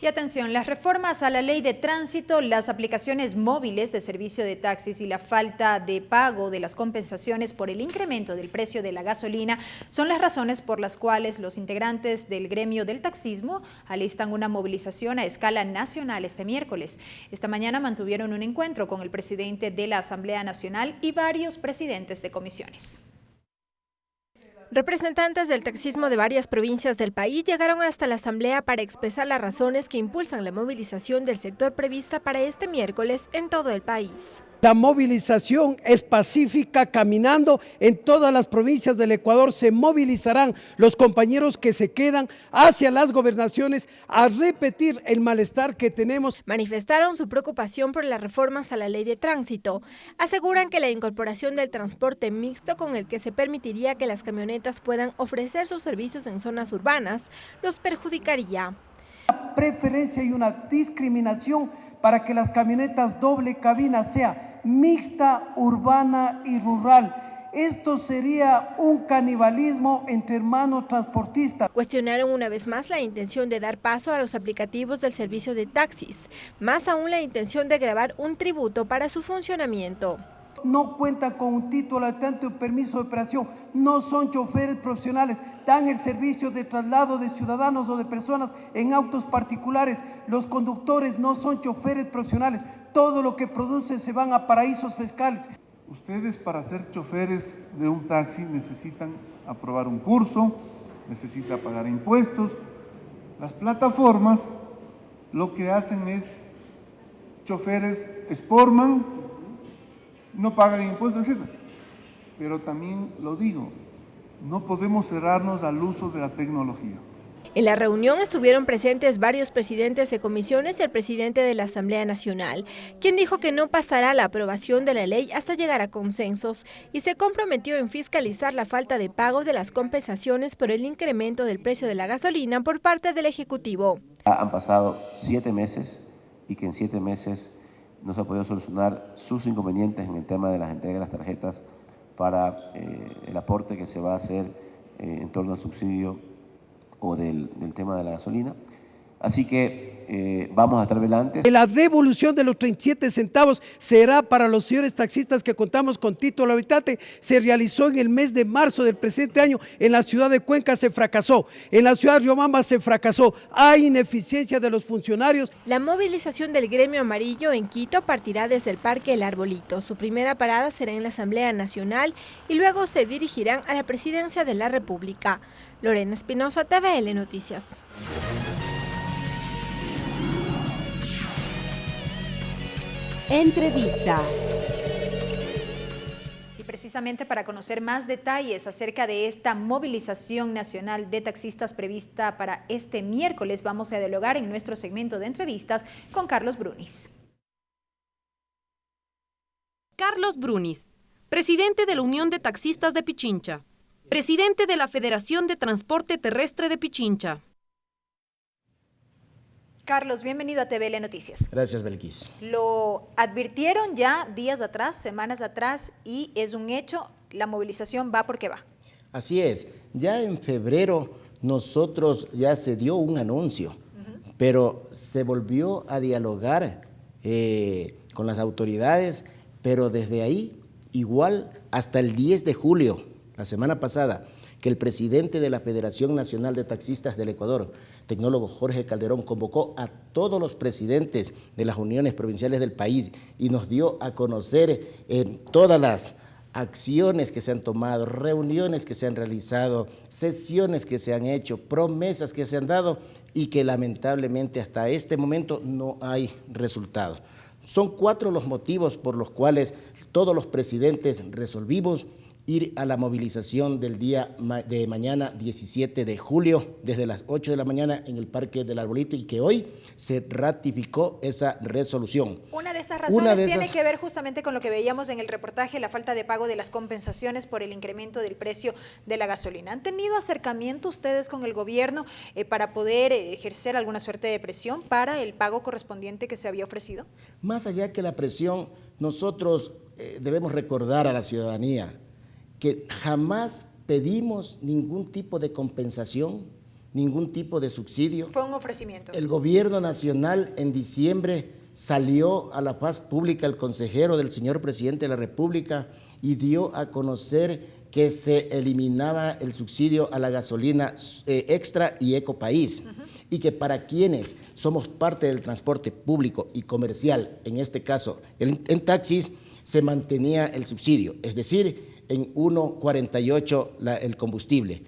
Y atención, las reformas a la ley de tránsito, las aplicaciones móviles de servicio de taxis y la falta de pago de las compensaciones por el incremento del precio de la gasolina son las razones por las cuales los integrantes del gremio del taxismo alistan una movilización a escala nacional este miércoles. Esta mañana mantuvieron un encuentro con el presidente de la Asamblea Nacional y varios presidentes de comisiones.
Representantes del taxismo de varias provincias del país llegaron hasta la Asamblea para expresar las razones que impulsan la movilización del sector prevista para este miércoles en todo el país.
La movilización es pacífica, caminando en todas las provincias del Ecuador. Se movilizarán los compañeros que se quedan hacia las gobernaciones a repetir el malestar que tenemos.
Manifestaron su preocupación por las reformas a la ley de tránsito. Aseguran que la incorporación del transporte mixto, con el que se permitiría que las camionetas puedan ofrecer sus servicios en zonas urbanas, los perjudicaría.
Una preferencia y una discriminación para que las camionetas doble cabina sea mixta, urbana y rural. Esto sería un canibalismo entre hermanos transportistas.
Cuestionaron una vez más la intención de dar paso a los aplicativos del servicio de taxis, más aún la intención de gravar un tributo para su funcionamiento.
no cuentan con un título habilitante o permiso de operación, no son choferes profesionales, dan el servicio de traslado de ciudadanos o de personas en autos particulares. Los conductores no son choferes profesionales, todo lo que producen se van a paraísos fiscales.
Ustedes para ser choferes de un taxi necesitan aprobar un curso, necesitan pagar impuestos. Las plataformas lo que hacen es, choferes exporman, no pagan impuestos, etc. Pero también lo digo, no podemos cerrarnos al uso de la tecnología.
En la reunión estuvieron presentes varios presidentes de comisiones y el presidente de la Asamblea Nacional, quien dijo que no pasará la aprobación de la ley hasta llegar a consensos y se comprometió en fiscalizar la falta de pago de las compensaciones por el incremento del precio de la gasolina por parte del Ejecutivo.
Han pasado 7 meses y que en 7 meses no se ha podido solucionar sus inconvenientes en el tema de las entregas de las tarjetas para el aporte que se va a hacer en torno al subsidio o del tema de la gasolina. Así que vamos a estar velantes.
La devolución de los 37 centavos será para los señores taxistas que contamos con título habilitante. Se realizó en el mes de marzo del presente año. En la ciudad de Cuenca se fracasó. En la ciudad de Riobamba se fracasó. Hay ineficiencia de los funcionarios.
La movilización del gremio amarillo en Quito partirá desde el Parque El Arbolito. Su primera parada será en la Asamblea Nacional y luego se dirigirán a la Presidencia de la República. Lorena Espinosa, TVL Noticias.
Entrevista.
Y precisamente para conocer más detalles acerca de esta movilización nacional de taxistas prevista para este miércoles, vamos a dialogar en nuestro segmento de entrevistas con Carlos Brunis.
Carlos Brunis, presidente de la Unión de Taxistas de Pichincha, presidente de la Federación de Transporte Terrestre de Pichincha.
Carlos, bienvenido a TVL Noticias.
Gracias, Belkis.
Lo advirtieron ya días atrás, semanas atrás, y es un hecho, la movilización va porque va.
Así es, ya en febrero nosotros ya se dio un anuncio, pero se volvió a dialogar con las autoridades, pero desde ahí, igual hasta el 10 de julio, la semana pasada, que el presidente de la Federación Nacional de Taxistas del Ecuador, tecnólogo Jorge Calderón, convocó a todos los presidentes de las uniones provinciales del país y nos dio a conocer todas las acciones que se han tomado, reuniones que se han realizado, sesiones que se han hecho, promesas que se han dado y que lamentablemente hasta este momento no hay resultados. Son 4 los motivos por los cuales todos los presidentes resolvimos ir a la movilización del día de mañana 17 de julio desde las 8 de la mañana en el Parque del Arbolito y que hoy se ratificó esa resolución.
Una de esas razones tiene que ver justamente con lo que veíamos en el reportaje, la falta de pago de las compensaciones por el incremento del precio de la gasolina. ¿Han tenido acercamiento ustedes con el gobierno para poder ejercer alguna suerte de presión para el pago correspondiente que se había ofrecido?
Más allá que la presión, nosotros debemos recordar a la ciudadanía que jamás pedimos ningún tipo de compensación, ningún tipo de subsidio.
Fue un ofrecimiento.
El gobierno nacional en diciembre salió a la faz pública el consejero del señor presidente de la República y dio a conocer que se eliminaba el subsidio a la gasolina extra y Ecopaís y que para quienes somos parte del transporte público y comercial, en este caso en taxis, se mantenía el subsidio, es decir, en 1.48 el combustible.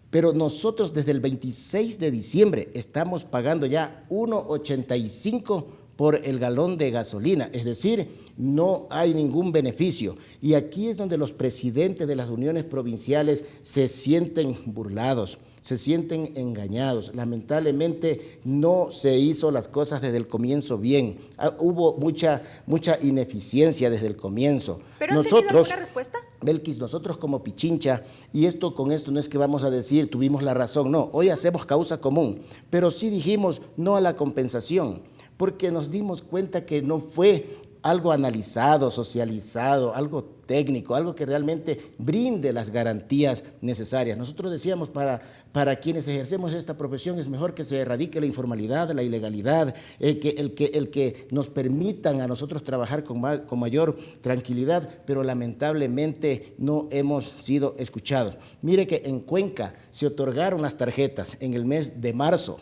Pero nosotros desde el 26 de diciembre estamos pagando ya 1.85 por el galón de gasolina, es decir, no hay ningún beneficio. Y aquí es donde los presidentes de las uniones provinciales se sienten burlados, se sienten engañados. Lamentablemente no se hizo las cosas desde el comienzo bien. Hubo mucha ineficiencia desde el comienzo.
¿Pero han tenido alguna respuesta?
Belkis, nosotros como Pichincha, y con esto no es que vamos a decir tuvimos la razón, no, hoy hacemos causa común, pero sí dijimos no a la compensación, porque nos dimos cuenta que no fue algo analizado, socializado, algo técnico, algo que realmente brinde las garantías necesarias. Nosotros decíamos, para quienes ejercemos esta profesión es mejor que se erradique la informalidad, la ilegalidad, el que nos permitan a nosotros trabajar con mayor tranquilidad, pero lamentablemente no hemos sido escuchados. Mire que en Cuenca se otorgaron las tarjetas en el mes de marzo.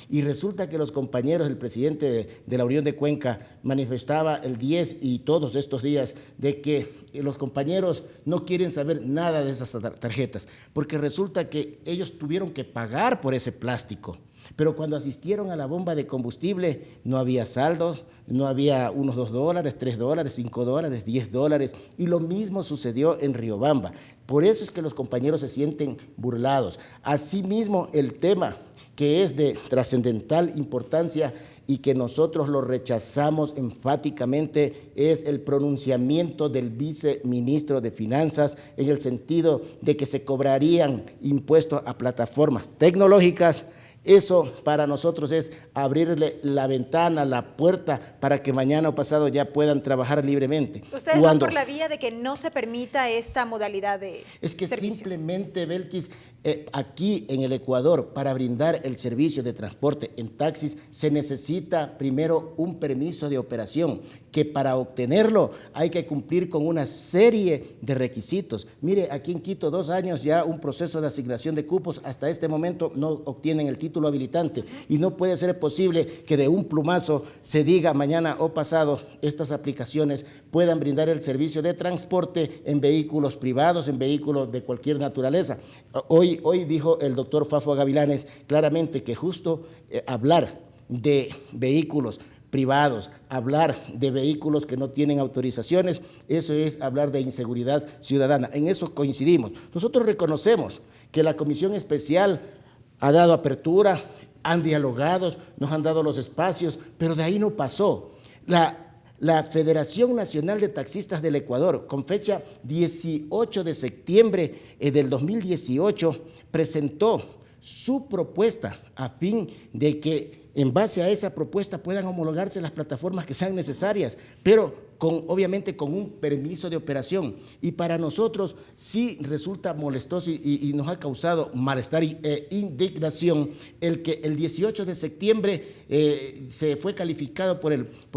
Y resulta que los compañeros, el presidente de la Unión de Cuenca manifestaba el 10 y todos estos días de que los compañeros no quieren saber nada de esas tarjetas, porque resulta que ellos tuvieron que pagar por ese plástico. Pero cuando asistieron a la bomba de combustible no había saldos, no había unos $2, $3, $5, $10, y lo mismo sucedió en Riobamba. Por eso es que los compañeros se sienten burlados. Asimismo, el tema que es de trascendental importancia y que nosotros lo rechazamos enfáticamente es el pronunciamiento del viceministro de Finanzas en el sentido de que se cobrarían impuestos a plataformas tecnológicas. Eso para nosotros es abrirle la ventana, la puerta, para que mañana o pasado ya puedan trabajar libremente.
¿Ustedes van por la vía de que no se permita esta modalidad de
Es que
servicio?
Simplemente, Belkis, aquí en el Ecuador, para brindar el servicio de transporte en taxis, se necesita primero un permiso de operación, que para obtenerlo hay que cumplir con una serie de requisitos. Mire, aquí en Quito, 2 años ya un proceso de asignación de cupos, hasta este momento no obtienen el título habilitante, y no puede ser posible que de un plumazo se diga mañana o pasado estas aplicaciones puedan brindar el servicio de transporte en vehículos privados, en vehículos de cualquier naturaleza. Hoy dijo el doctor Fafo Gavilanes claramente que justo hablar de vehículos privados, hablar de vehículos que no tienen autorizaciones, eso es hablar de inseguridad ciudadana. En eso coincidimos. Nosotros reconocemos que la Comisión Especial ha dado apertura, han dialogado, nos han dado los espacios, pero de ahí no pasó. La Federación Nacional de Taxistas del Ecuador, con fecha 18 de septiembre del 2018, presentó su propuesta a fin de que en base a esa propuesta puedan homologarse las plataformas que sean necesarias, pero obviamente con un permiso de operación. Y para nosotros sí resulta molestoso y nos ha causado malestar e indignación el que el 18 de septiembre se fue calificado por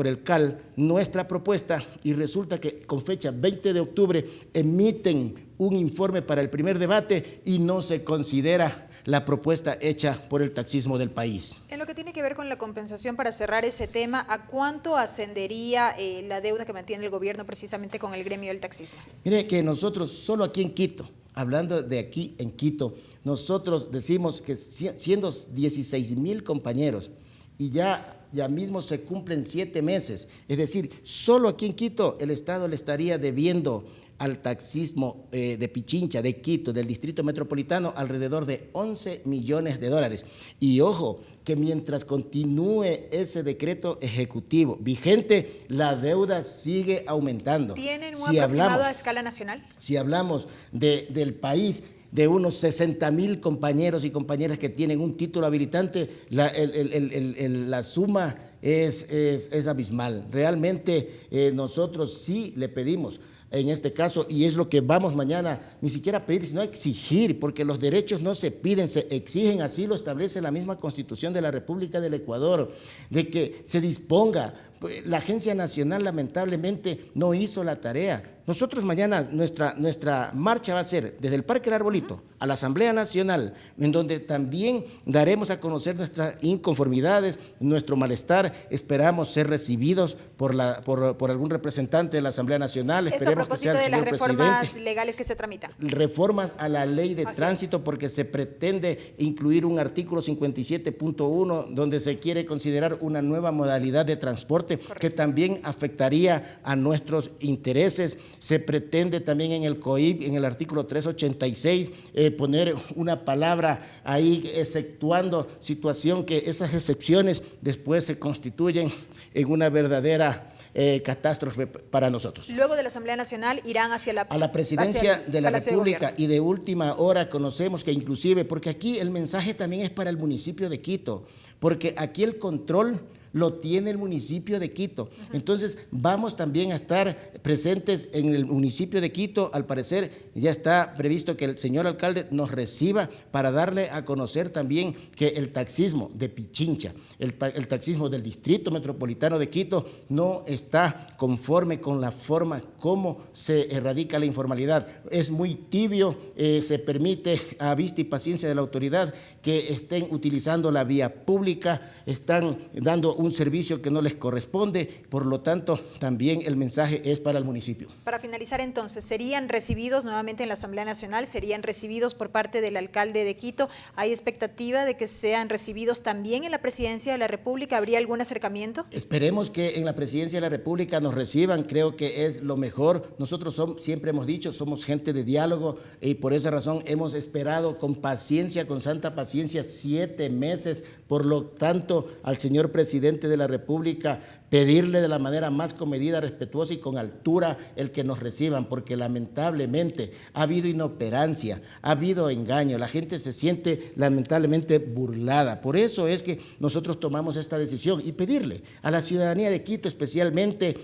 el CAL nuestra propuesta, y resulta que con fecha 20 de octubre emiten un informe para el primer debate y no se considera la propuesta hecha por el taxismo del país.
En lo que tiene que ver con la compensación, para cerrar ese tema, ¿a cuánto ascendería la deuda que mantiene el gobierno precisamente con el gremio del taxismo?
Mire que nosotros solo aquí en Quito, hablando de aquí en Quito, nosotros decimos que siendo 16,000 compañeros y ya mismo se cumplen 7 meses, es decir, solo aquí en Quito el Estado le estaría debiendo al taxismo de Pichincha, de Quito, del Distrito Metropolitano, alrededor de $11 millones. Y ojo, que mientras continúe ese decreto ejecutivo vigente, la deuda sigue aumentando.
¿Tienen un aproximado a escala nacional?
Si hablamos del país, de unos 60,000 compañeros y compañeras que tienen un título habilitante, la suma es abismal. Realmente nosotros sí le pedimos en este caso, y es lo que vamos mañana, ni siquiera a pedir, sino a exigir, porque los derechos no se piden, se exigen, así lo establece la misma Constitución de la República del Ecuador, de que se disponga. La Agencia Nacional lamentablemente no hizo la tarea. Nosotros mañana, nuestra marcha va a ser desde el Parque El Arbolito a la Asamblea Nacional, en donde también daremos a conocer nuestras inconformidades, nuestro malestar. Esperamos ser recibidos por algún representante de la Asamblea Nacional. Esperemos que sea el señor presidente.
¿Esto a propósito de las reformas legales que se tramitan?
Reformas a la ley de tránsito, porque se pretende incluir un artículo 57.1 donde se quiere considerar una nueva modalidad de transporte. Correcto. Que también afectaría a nuestros intereses. Se pretende también en el COIP, en el artículo 386, poner una palabra ahí exceptuando situación, que esas excepciones después se constituyen en una verdadera catástrofe para nosotros.
Luego de la Asamblea Nacional irán hacia la
presidencia de la República, y de última hora conocemos que inclusive, porque aquí el mensaje también es para el municipio de Quito, porque aquí el control lo tiene el municipio de Quito. Entonces vamos también a estar presentes en el municipio de Quito. Al parecer ya está previsto que el señor alcalde nos reciba para darle a conocer también que el taxismo de Pichincha, el taxismo del Distrito Metropolitano de Quito no está conforme con la forma como se erradica la informalidad. Es muy tibio, se permite a vista y paciencia de la autoridad que estén utilizando la vía pública, están dando un servicio que no les corresponde, por lo tanto también el mensaje es para el municipio.
Para finalizar entonces, ¿serían recibidos nuevamente en la Asamblea Nacional? ¿Serían recibidos por parte del alcalde de Quito? ¿Hay expectativa de que sean recibidos también en la Presidencia de la República? ¿Habría algún acercamiento?
Esperemos que en la Presidencia de la República nos reciban, creo que es lo mejor. Nosotros siempre hemos dicho, somos gente de diálogo y por esa razón hemos esperado con paciencia, con santa paciencia, 7 meses. Por lo tanto, al señor presidente de la República, pedirle de la manera más comedida, respetuosa y con altura el que nos reciban, porque lamentablemente ha habido inoperancia, ha habido engaño, la gente se siente lamentablemente burlada. Por eso es que nosotros tomamos esta decisión y pedirle a la ciudadanía de Quito especialmente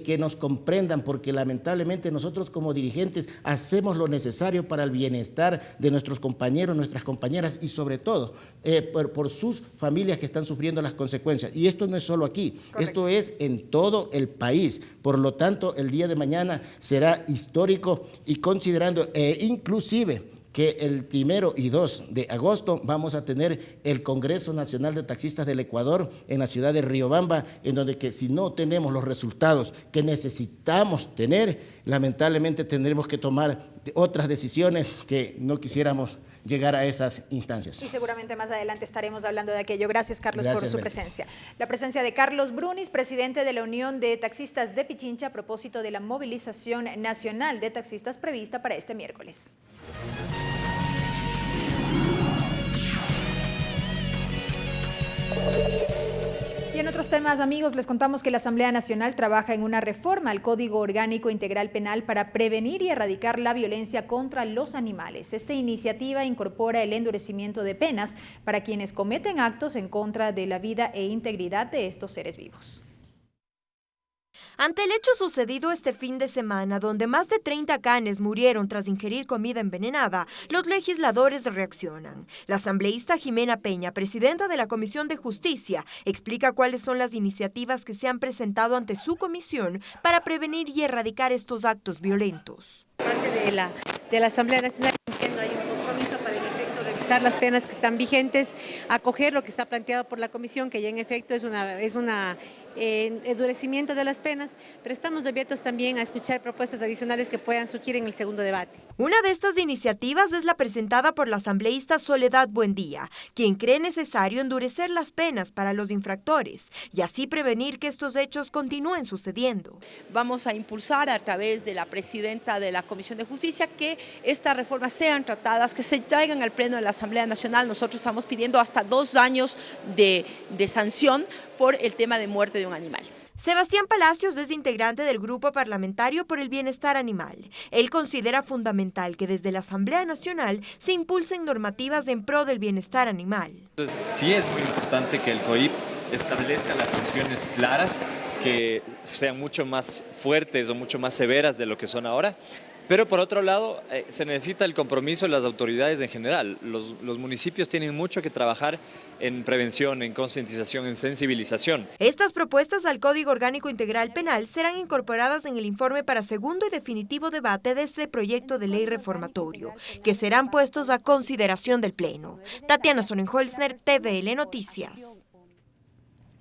que nos comprendan, porque lamentablemente nosotros como dirigentes hacemos lo necesario para el bienestar de nuestros compañeros, nuestras compañeras y sobre todo por sus familias que están sufriendo las consecuencias. Y esto no es solo aquí, esto es en todo el país. Por lo tanto, el día de mañana será histórico y considerando inclusive que el 1 y 2 de agosto vamos a tener el Congreso Nacional de Taxistas del Ecuador en la ciudad de Riobamba, en donde que si no tenemos los resultados que necesitamos tener, lamentablemente tendremos que tomar otras decisiones que no quisiéramos llegar a esas instancias.
Y seguramente más adelante estaremos hablando de aquello. Gracias, Carlos, por su presencia. La presencia de Carlos Brunis, presidente de la Unión de Taxistas de Pichincha, a propósito de la movilización nacional de taxistas prevista para este miércoles. Y en otros temas, amigos, les contamos que la Asamblea Nacional trabaja en una reforma al Código Orgánico Integral Penal para prevenir y erradicar la violencia contra los animales. Esta iniciativa incorpora el endurecimiento de penas para quienes cometen actos en contra de la vida e integridad de estos seres vivos.
Ante el hecho sucedido este fin de semana, donde más de 30 canes murieron tras ingerir comida envenenada, los legisladores reaccionan. La asambleísta Jimena Peña, presidenta de la Comisión de Justicia, explica cuáles son las iniciativas que se han presentado ante su comisión para prevenir y erradicar estos actos violentos.
Parte de la Asamblea Nacional, entiendo, hay un compromiso para en efecto revisar las penas que están vigentes, acoger lo que está planteado por la comisión, que ya en efecto es una endurecimiento de las penas, pero estamos abiertos también a escuchar propuestas adicionales que puedan surgir en el segundo debate.
Una de estas iniciativas es la presentada por la asambleísta Soledad Buendía, quien cree necesario endurecer las penas para los infractores y así prevenir que estos hechos continúen sucediendo.
Vamos a impulsar a través de la presidenta de la Comisión de Justicia que estas reformas sean tratadas, que se traigan al Pleno de la Asamblea Nacional. Nosotros estamos pidiendo hasta 2 años de sanción por el tema de muerte de un animal.
Sebastián Palacios es integrante del Grupo Parlamentario por el Bienestar Animal. Él considera fundamental que desde la Asamblea Nacional se impulsen normativas en pro del bienestar animal.
Entonces, sí es muy importante que el COIP establezca las sanciones claras, que sean mucho más fuertes o mucho más severas de lo que son ahora. Pero por otro lado, se necesita el compromiso de las autoridades en general. Los municipios tienen mucho que trabajar en prevención, en concientización, en sensibilización.
Estas propuestas al Código Orgánico Integral Penal serán incorporadas en el informe para segundo y definitivo debate de este proyecto de ley reformatorio, que serán puestos a consideración del Pleno. Tatiana Sonnenholzner, TVL Noticias.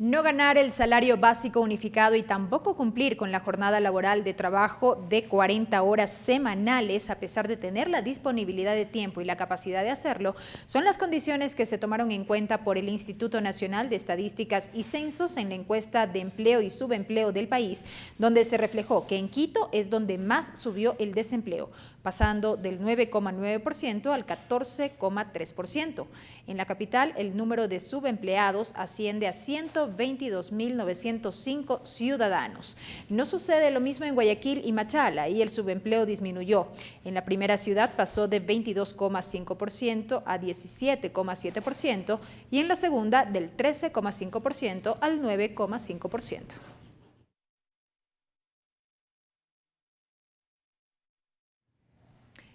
No ganar el salario básico unificado y tampoco cumplir con la jornada laboral de trabajo de 40 horas semanales, a pesar de tener la disponibilidad de tiempo y la capacidad de hacerlo, son las condiciones que se tomaron en cuenta por el Instituto Nacional de Estadísticas y Censos en la encuesta de empleo y subempleo del país, donde se reflejó que en Quito es donde más subió el desempleo. pasando del 9,9% al 14,3%. En la capital, el número de subempleados asciende a 122.905 ciudadanos. No sucede lo mismo en Guayaquil y Machala, y el subempleo disminuyó. En la primera ciudad pasó de 22,5% a 17,7% y en la segunda del 13,5% al 9,5%.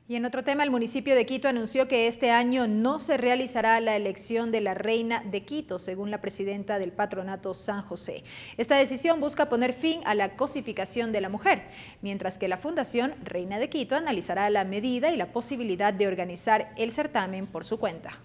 Y en otro tema, el municipio de Quito anunció que este año no se realizará la elección de la Reina de Quito, según la presidenta del Patronato San José. Esta decisión busca poner fin a la cosificación de la mujer, mientras que la Fundación Reina de Quito analizará la medida y la posibilidad de organizar el certamen por su cuenta.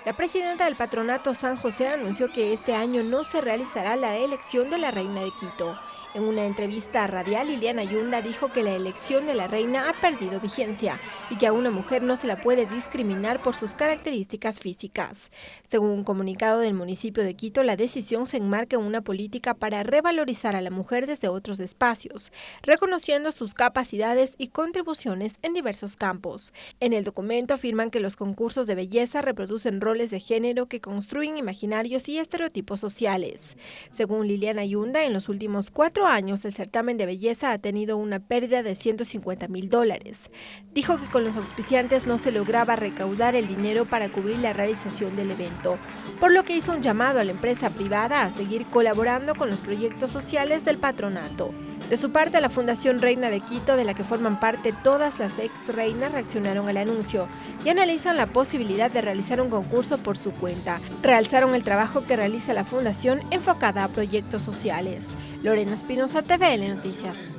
La presidenta del Patronato San José anunció que este año no se realizará la elección de la Reina de Quito. En una entrevista radial, Liliana Yunda dijo que la elección de la reina ha perdido vigencia y que a una mujer no se la puede discriminar por sus características físicas. Según un comunicado del municipio de Quito, la decisión se enmarca en una política para revalorizar a la mujer desde otros espacios, reconociendo sus capacidades y contribuciones en diversos campos. En el documento afirman que los concursos de belleza reproducen roles de género que construyen imaginarios y estereotipos sociales. Según Liliana Yunda, en los últimos 4 años el certamen de belleza ha tenido una pérdida de $150.000. Dijo que con los auspiciantes no se lograba recaudar el dinero para cubrir la realización del evento, por lo que hizo un llamado a la empresa privada a seguir colaborando con los proyectos sociales del patronato. De su parte, la Fundación Reina de Quito, de la que forman parte todas las ex-reinas, reaccionaron al anuncio y analizan la posibilidad de realizar un concurso por su cuenta. Realzaron el trabajo que realiza la Fundación enfocada a proyectos sociales. Lorena Espinosa, TVL Noticias.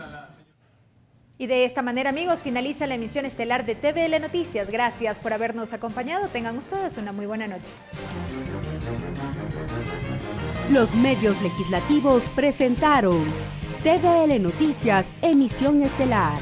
Y de esta manera, amigos, finaliza la emisión estelar de TVL Noticias. Gracias por habernos acompañado. Tengan ustedes una muy buena noche.
Los medios legislativos presentaron TVL Noticias, emisión estelar.